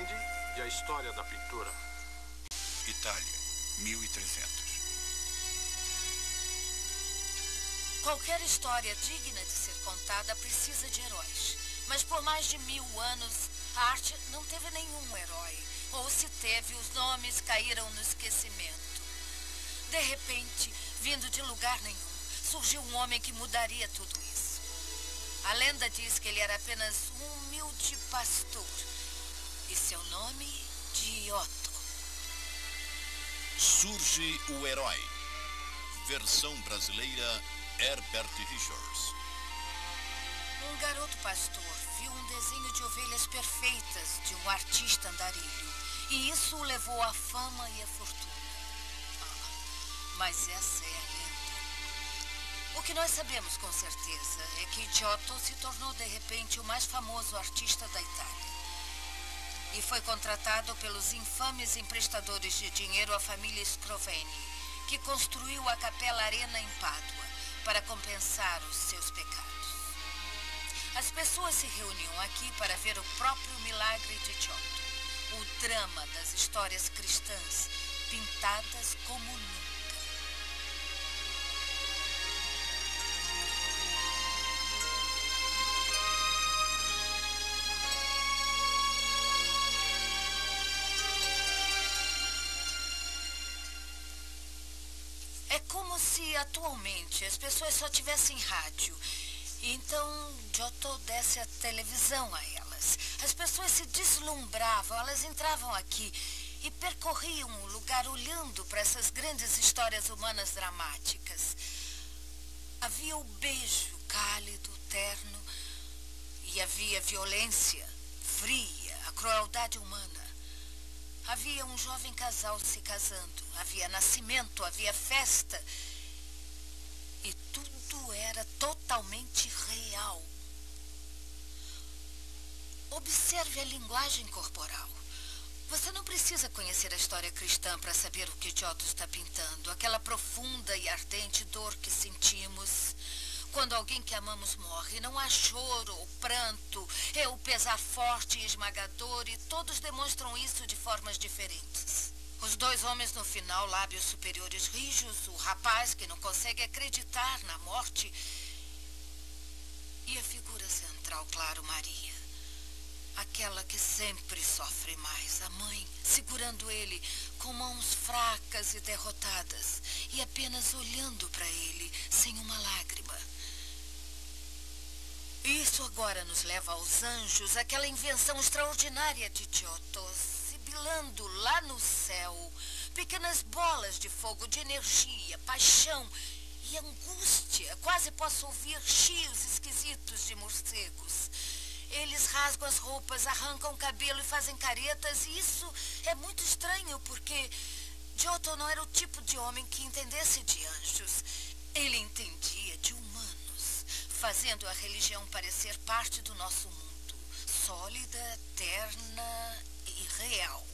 Gandhi e a história da pintura. Itália, 1300. Qualquer história digna de ser contada precisa de heróis. Mas por mais de 1000 anos, a arte não teve nenhum herói. Ou se teve, os nomes caíram no esquecimento. De repente, vindo de lugar nenhum, surgiu um homem que mudaria tudo isso. A lenda diz que ele era apenas um humilde pastor. E seu nome, Giotto. Surge o herói. Versão brasileira, Herbert Richards. Um garoto pastor viu um desenho de ovelhas perfeitas de um artista andarilho. E isso o levou à fama e à fortuna. Mas essa é a lenda. O que nós sabemos com certeza é que Giotto se tornou de repente o mais famoso artista da Itália. E foi contratado pelos infames emprestadores de dinheiro à família Scrovegni, que construiu a Capela Arena em Pádua para compensar os seus pecados. As pessoas se reuniam aqui para ver o próprio milagre de Giotto, o drama das histórias cristãs, pintadas como nunca. É como se atualmente as pessoas só tivessem rádio. Então, Giotto desse a televisão a elas. As pessoas se deslumbravam, elas entravam aqui e percorriam o lugar olhando para essas grandes histórias humanas dramáticas. Havia o beijo cálido, terno, e havia violência fria, a crueldade humana. Havia um jovem casal se casando, havia nascimento, havia festa. E tudo era totalmente real. Observe a linguagem corporal. Você não precisa conhecer a história cristã para saber o que Giotto está pintando. Aquela profunda e ardente dor que sentimos quando alguém que amamos morre. Não há choro ou pranto, é o pesar forte e esmagador, e todos demonstram isso de formas diferentes. Os dois homens no final, lábios superiores rijos, o rapaz que não consegue acreditar na morte, e a figura central, claro, Maria. Aquela que sempre sofre mais, a mãe, segurando ele com mãos fracas e derrotadas, e apenas olhando para ele, sem uma lágrima. Isso agora nos leva aos anjos, aquela invenção extraordinária de Giotto, sibilando lá no céu, pequenas bolas de fogo, de energia, paixão e angústia. Quase posso ouvir chios esquisitos de morcegos. Eles rasgam as roupas, arrancam o cabelo e fazem caretas, e isso é muito estranho, porque Giotto não era o tipo de homem que entendesse de anjos. Ele entendia de humanos, fazendo a religião parecer parte do nosso mundo, sólida, terna e real.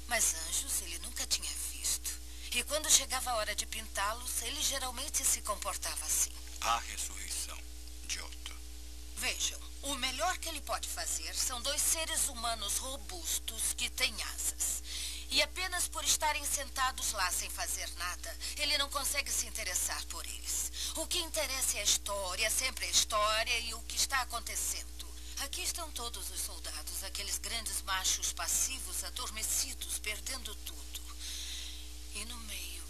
Mas anjos ele nunca tinha visto. E quando chegava a hora de pintá-los, ele geralmente se comportava assim. A ressurreição, Giotto. Vejam, o melhor que ele pode fazer são dois seres humanos robustos que têm asas. E apenas por estarem sentados lá sem fazer nada, ele não consegue se interessar por eles. O que interessa é a história, sempre a história e o que está acontecendo. Aqui estão todos os soldados, aqueles grandes machos passivos, adormecidos, perdendo tudo. E no meio,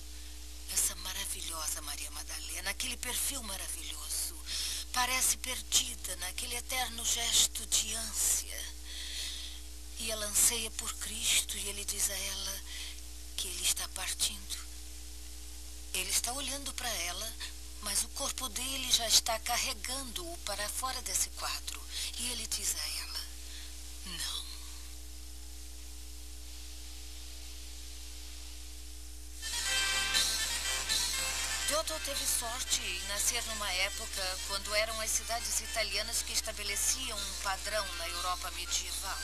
essa maravilhosa Maria Madalena, aquele perfil maravilhoso, parece perdida naquele eterno gesto de ânsia. E ela anseia por Cristo e ele diz a ela que ele está partindo. Ele está olhando para ela, mas o corpo dele já está carregando-o para fora desse quadro. E ele diz a ela, não. Giotto teve sorte em nascer numa época quando eram as cidades italianas que estabeleciam um padrão na Europa medieval.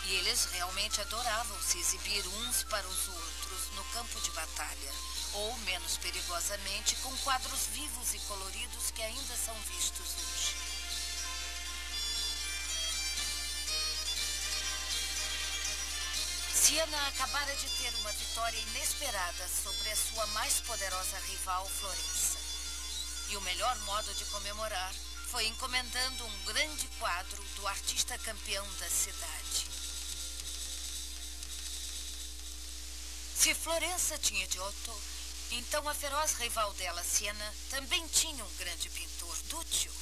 E eles realmente adoravam se exibir uns para os outros no campo de batalha, ou, menos perigosamente, com quadros vivos e coloridos que ainda são vistos hoje. Siena acabara de ter uma vitória inesperada sobre a sua mais poderosa rival, Florença. E o melhor modo de comemorar foi encomendando um grande quadro do artista campeão da cidade. Se Florença tinha Giotto, então a feroz rival dela, Siena, também tinha um grande pintor, Duccio.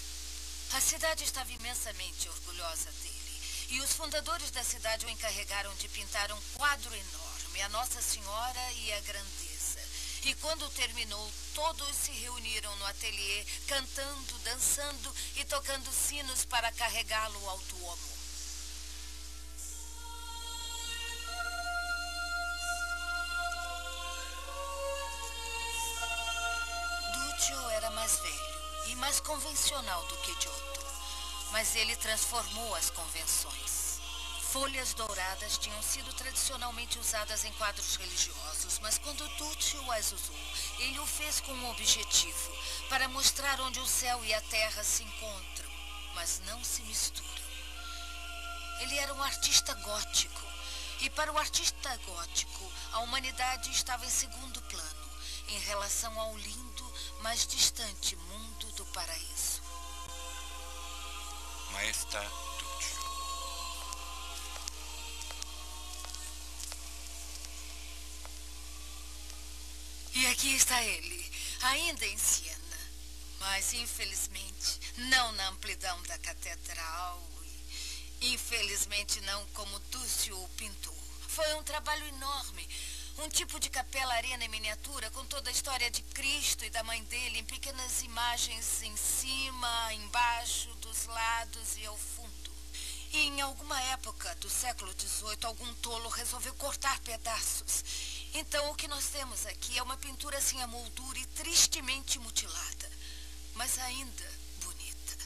A cidade estava imensamente orgulhosa dele. E os fundadores da cidade o encarregaram de pintar um quadro enorme, a Nossa Senhora e a Grandeza. E quando terminou, todos se reuniram no ateliê, cantando, dançando e tocando sinos para carregá-lo ao Duomo. Duccio era mais velho e mais convencional do que Giotto. Mas ele transformou as convenções. Folhas douradas tinham sido tradicionalmente usadas em quadros religiosos, mas quando Duccio as usou, ele o fez com um objetivo, para mostrar onde o céu e a terra se encontram, mas não se misturam. Ele era um artista gótico, e para o artista gótico, a humanidade estava em segundo plano, em relação ao lindo, mas distante mundo do paraíso. Maestà Duccio. E aqui está ele, ainda em Siena, mas infelizmente não na amplidão da catedral e infelizmente não como Duccio o pintou. Foi um trabalho enorme, um tipo de capela-arena em miniatura com toda a história de Cristo e da mãe dele em pequenas imagens em cima, embaixo, dos lados e ao fundo. E em alguma época do século XVIII, algum tolo resolveu cortar pedaços. Então o que nós temos aqui é uma pintura sem a moldura e tristemente mutilada, mas ainda bonita.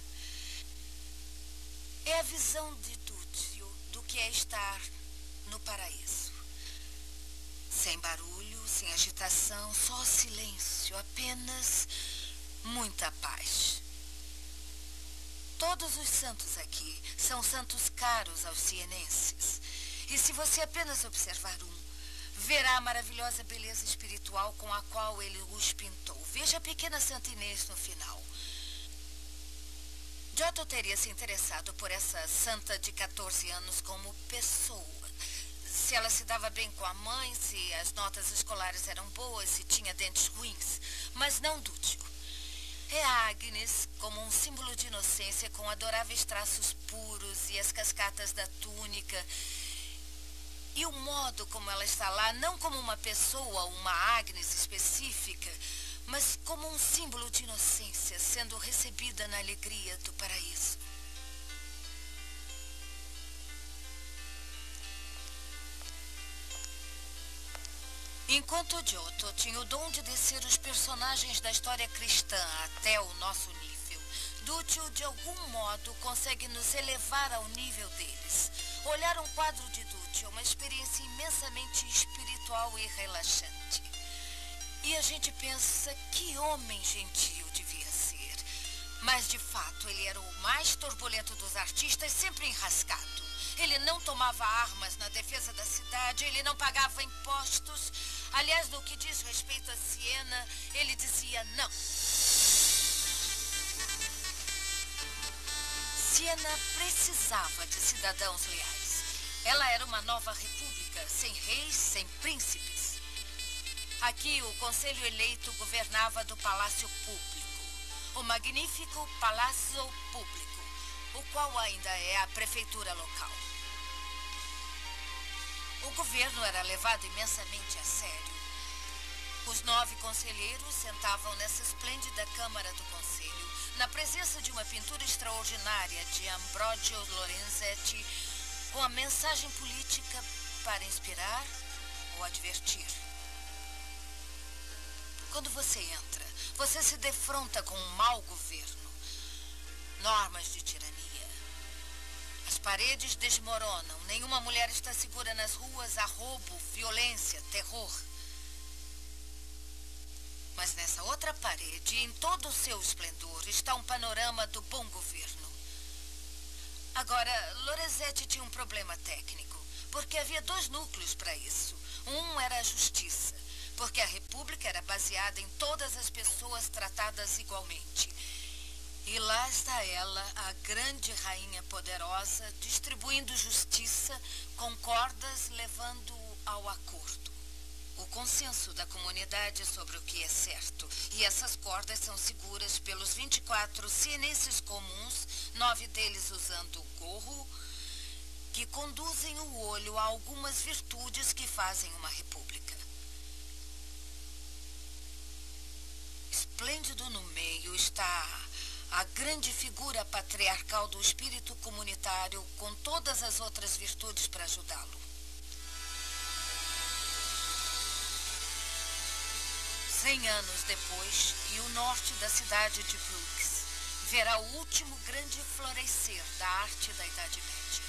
É a visão de Duccio do que é estar no paraíso. Sem barulho, sem agitação, só silêncio, apenas muita paz. Todos os santos aqui são santos caros aos sienenses. E se você apenas observar um, verá a maravilhosa beleza espiritual com a qual ele os pintou. Veja a pequena Santa Inês no final. Giotto teria se interessado por essa santa de 14 anos como pessoa. Se ela se dava bem com a mãe, se as notas escolares eram boas, se tinha dentes ruins. Mas não Duccio. É a Agnes como um símbolo de inocência com adoráveis traços puros e as cascatas da túnica. E o modo como ela está lá, não como uma pessoa, uma Agnes específica, mas como um símbolo de inocência sendo recebida na alegria do paraíso. Enquanto Giotto tinha o dom de descer os personagens da história cristã até o nosso nível, Duccio, de algum modo, consegue nos elevar ao nível deles. Olhar um quadro de Duccio é uma experiência imensamente espiritual e relaxante. E a gente pensa, que homem gentil devia ser. Mas, de fato, ele era o mais turbulento dos artistas, sempre enrascado. Ele não tomava armas na defesa da cidade, ele não pagava impostos. Aliás, no que diz respeito a Siena, ele dizia não. Siena precisava de cidadãos leais. Ela era uma nova república, sem reis, sem príncipes. Aqui, o conselho eleito governava do Palácio Público, o magnífico Palazzo Público, o qual ainda é a prefeitura local. O governo era levado imensamente a sério. Os 9 conselheiros sentavam nessa esplêndida Câmara do Conselho, na presença de uma pintura extraordinária de Ambrogio Lorenzetti, com a mensagem política para inspirar ou advertir. Quando você entra, você se defronta com um mau governo, normas de tirania. As paredes desmoronam, nenhuma mulher está segura nas ruas, há roubo, violência, terror. Mas nessa outra parede, em todo o seu esplendor, está um panorama do bom governo. Agora, Lorenzetti tinha um problema técnico. porque havia dois núcleos para isso. Um era a justiça, porque a república era baseada em todas as pessoas tratadas igualmente. E lá está ela, a grande rainha poderosa, distribuindo justiça com cordas, levando ao acordo. O consenso da comunidade sobre o que é certo. E essas cordas são seguras pelos 24 sinenses comuns, 9 deles usando gorro, que conduzem o olho a algumas virtudes que fazem uma república. Esplêndido no meio está a grande figura patriarcal do espírito comunitário, com todas as outras virtudes para ajudá-lo. 100 anos depois, e o norte da cidade de Brooks verá o último grande florescer da arte da Idade Média.